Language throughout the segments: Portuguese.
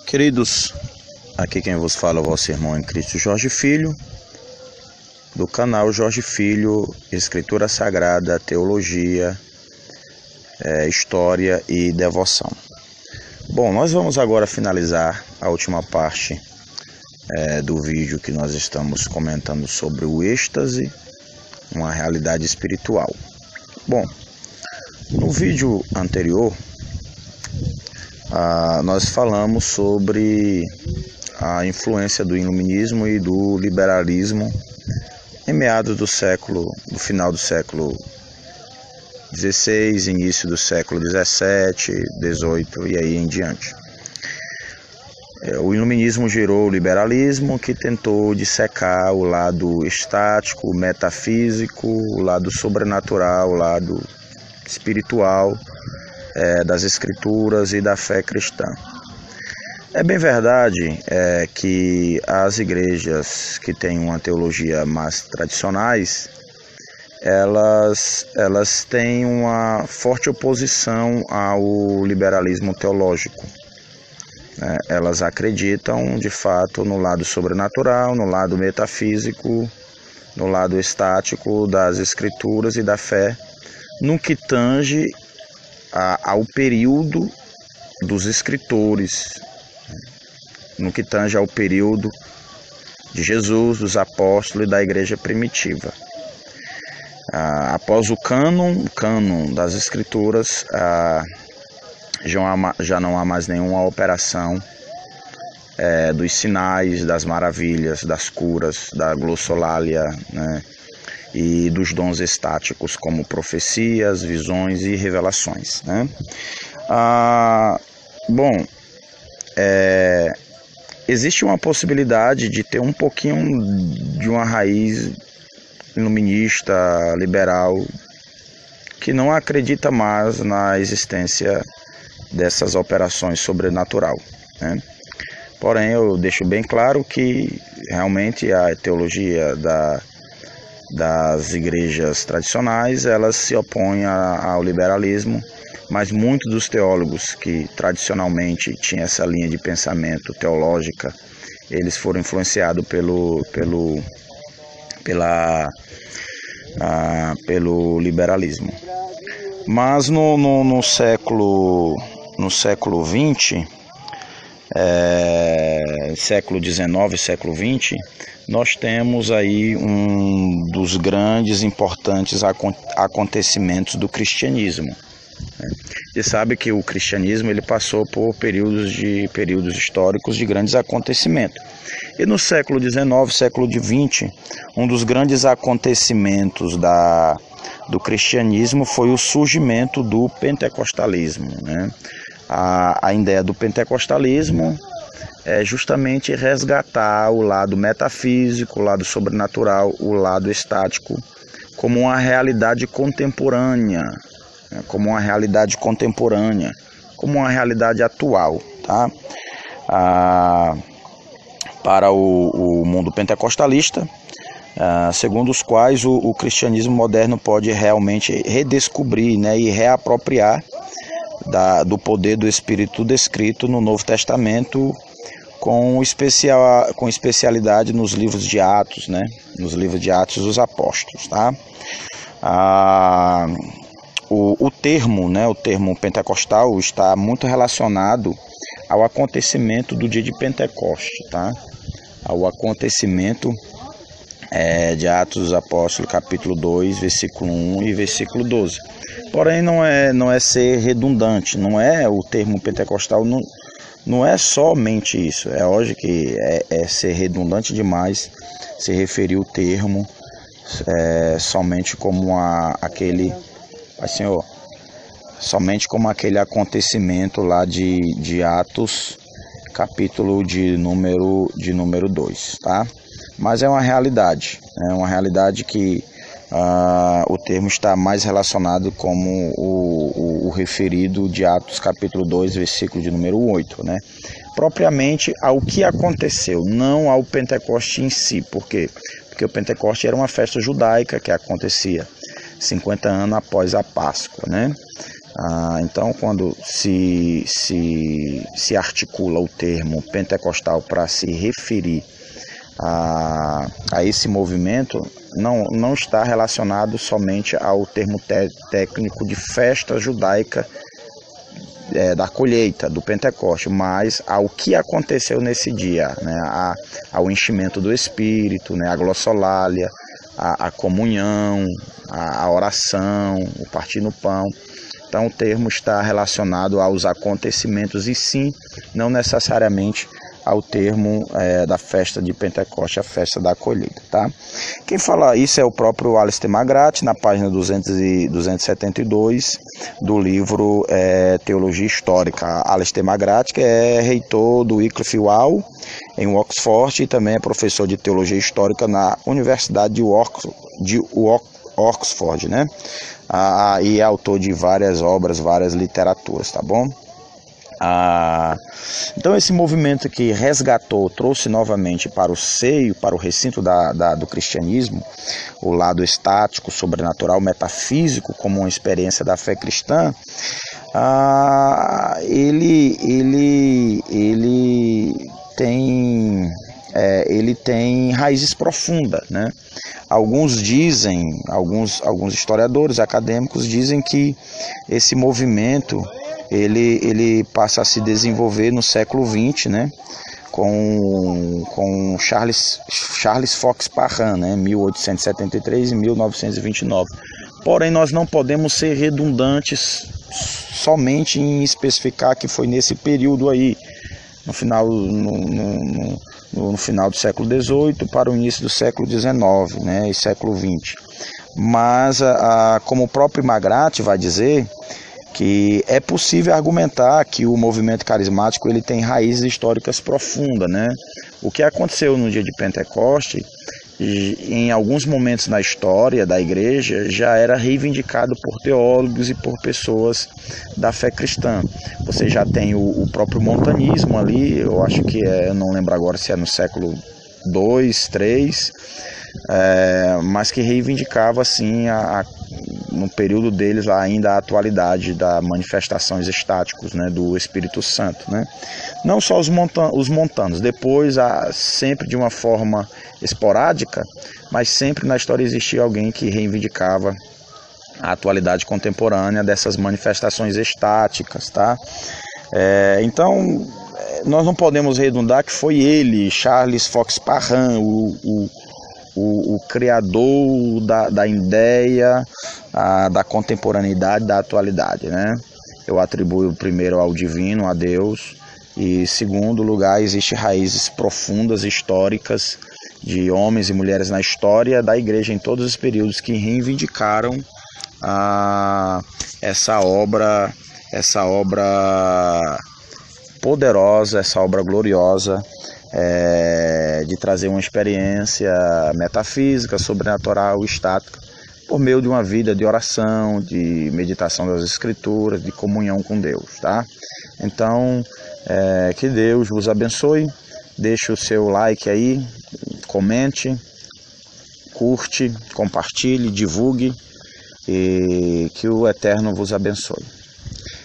Queridos, aqui quem vos fala é o vosso irmão em Cristo Jorge Filho, do canal Jorge Filho, Escritura Sagrada, Teologia, História e Devoção. Bom, nós vamos agora finalizar a última parte do vídeo que nós estamos comentando sobre o êxtase, uma realidade espiritual. Bom, no vídeo anterior, nós falamos sobre a influência do iluminismo e do liberalismo em meados do final do século XVI, início do século XVII, XVIII e aí em diante. O iluminismo gerou o liberalismo, que tentou dissecar o lado estático, metafísico, o lado sobrenatural, o lado espiritual das escrituras e da fé cristã. É bem verdade que as igrejas que têm uma teologia mais tradicionais, elas têm uma forte oposição ao liberalismo teológico. Elas acreditam, de fato, no lado sobrenatural, no lado metafísico, no lado estático das escrituras e da fé, no que tange ao período dos escritores, no que tange ao período de Jesus, dos apóstolos e da igreja primitiva. Após o cânon das escrituras, já não há mais nenhuma operação dos sinais, das maravilhas, das curas, da glossolalia, né, e dos dons estáticos como profecias, visões e revelações, né? Bom, existe uma possibilidade de ter um pouquinho de uma raiz iluminista, liberal, que não acredita mais na existência dessas operações sobrenatural, né? Porém, eu deixo bem claro que realmente a teologia das igrejas tradicionais, elas se opõem ao liberalismo, mas muitos dos teólogos que tradicionalmente tinham essa linha de pensamento teológica, eles foram influenciados pelo liberalismo. Mas no século XX, século XIX, século XX, nós temos aí um dos grandes, importantes acontecimentos do cristianismo. Você sabe que o cristianismo ele passou por períodos históricos de grandes acontecimentos. E no século XIX, século XX, um dos grandes acontecimentos do cristianismo foi o surgimento do pentecostalismo, né? A ideia do pentecostalismo é justamente resgatar o lado metafísico, o lado sobrenatural, o lado estático, como uma realidade contemporânea, como uma realidade atual, tá? Para o mundo pentecostalista, segundo os quais o cristianismo moderno pode realmente redescobrir, né, e reapropriar do poder do Espírito descrito no Novo Testamento, com especialidade nos livros de Atos, né? Nos livros de Atos dos Apóstolos, tá? O termo pentecostal está muito relacionado ao acontecimento do dia de Pentecoste, tá? Ao acontecimento de Atos dos Apóstolos, capítulo 2, versículo 1 e versículo 12. Porém, não é ser redundante, não é o termo pentecostal, não é somente isso. É lógico que é ser redundante demais se referir o termo somente como aquele acontecimento lá de Atos, capítulo de número 2, tá? Mas é uma realidade que o termo está mais relacionado como o referido de Atos capítulo 2, versículo de número 8, né? Propriamente ao que aconteceu, não ao Pentecoste em si. Por quê? Porque o Pentecoste era uma festa judaica que acontecia 50 anos após a Páscoa, né? Então, quando se articula o termo pentecostal para se referir a esse movimento, não está relacionado somente ao termo técnico de festa judaica da colheita, do Pentecoste, mas ao que aconteceu nesse dia, né? Ao enchimento do Espírito, né? A glossolalia, a comunhão, a oração, o partir no pão. Então o termo está relacionado aos acontecimentos e sim, não necessariamente ao termo da festa de Pentecoste, a festa da colheita, tá? Quem fala isso é o próprio Alister McGrath, na página 272 do livro Teologia Histórica. Alister McGrath, que é reitor do Wycliffe Hall, em Oxford, e também é professor de Teologia Histórica na Universidade de Oxford, né? E é autor de várias obras, várias literaturas, tá bom? Então esse movimento que resgatou, trouxe novamente para o seio, para o recinto do cristianismo, o lado estático, sobrenatural, metafísico, como uma experiência da fé cristã, ele tem raízes profundas, né? Alguns historiadores acadêmicos dizem que esse movimento ele passa a se desenvolver no século XX, né? Com Charles Fox Parham, né? 1873 e 1929. Porém, nós não podemos ser redundantes somente em especificar que foi nesse período aí, no final do século XVIII para o início do século XIX, né? E século XX. Mas, como o próprio McGrath vai dizer, que é possível argumentar que o movimento carismático ele tem raízes históricas profundas, né? O que aconteceu no dia de Pentecoste, em alguns momentos na história da igreja, já era reivindicado por teólogos e por pessoas da fé cristã. Você já tem o próprio montanismo ali, eu acho que eu não lembro agora se é no século II, III, mas que reivindicava assim no período deles ainda a atualidade das manifestações estáticas, né, do Espírito Santo, né? Não só os montanos, depois sempre de uma forma esporádica, mas sempre na história existia alguém que reivindicava a atualidade contemporânea dessas manifestações estáticas, tá? Então nós não podemos redundar que foi ele, Charles Fox Parham, o criador da ideia da contemporaneidade, da atualidade, né? Eu atribuo primeiro ao divino, a Deus, e segundo lugar, existem raízes profundas, históricas, de homens e mulheres na história da igreja em todos os períodos que reivindicaram essa obra poderosa, essa obra gloriosa, de trazer uma experiência metafísica, sobrenatural, estática, por meio de uma vida de oração, de meditação das Escrituras, de comunhão com Deus, tá? Então, que Deus vos abençoe, deixe o seu like aí, comente, curte, compartilhe, divulgue, e que o Eterno vos abençoe.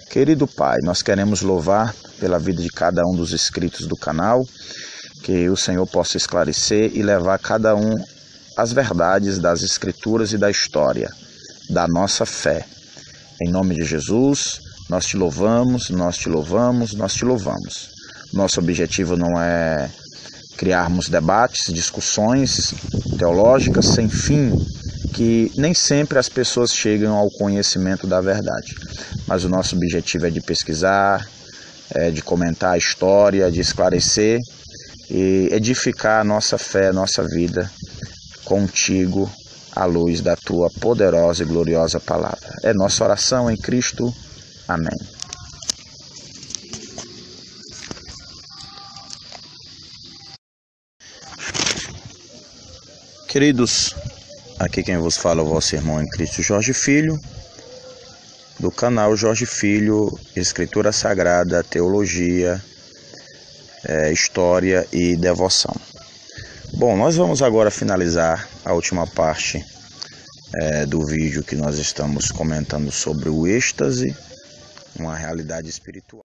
Querido Pai, nós queremos louvar pela vida de cada um dos inscritos do canal, que o Senhor possa esclarecer e levar cada um às verdades das Escrituras e da história, da nossa fé. Em nome de Jesus, nós te louvamos, nós te louvamos, nós te louvamos. Nosso objetivo não é criarmos debates, discussões teológicas sem fim, que nem sempre as pessoas chegam ao conhecimento da verdade. Mas o nosso objetivo é de pesquisar, de comentar a história, de esclarecer e edificar a nossa fé, a nossa vida contigo, à luz da tua poderosa e gloriosa palavra. É nossa oração em Cristo. Amém. Queridos, aqui quem vos fala é o vosso irmão em Cristo, Jorge Filho, do canal Jorge Filho, Escritura Sagrada, Teologia, História e Devoção. Bom, nós vamos agora finalizar a última parte do vídeo que nós estamos comentando sobre o êxtase uma realidade espiritual.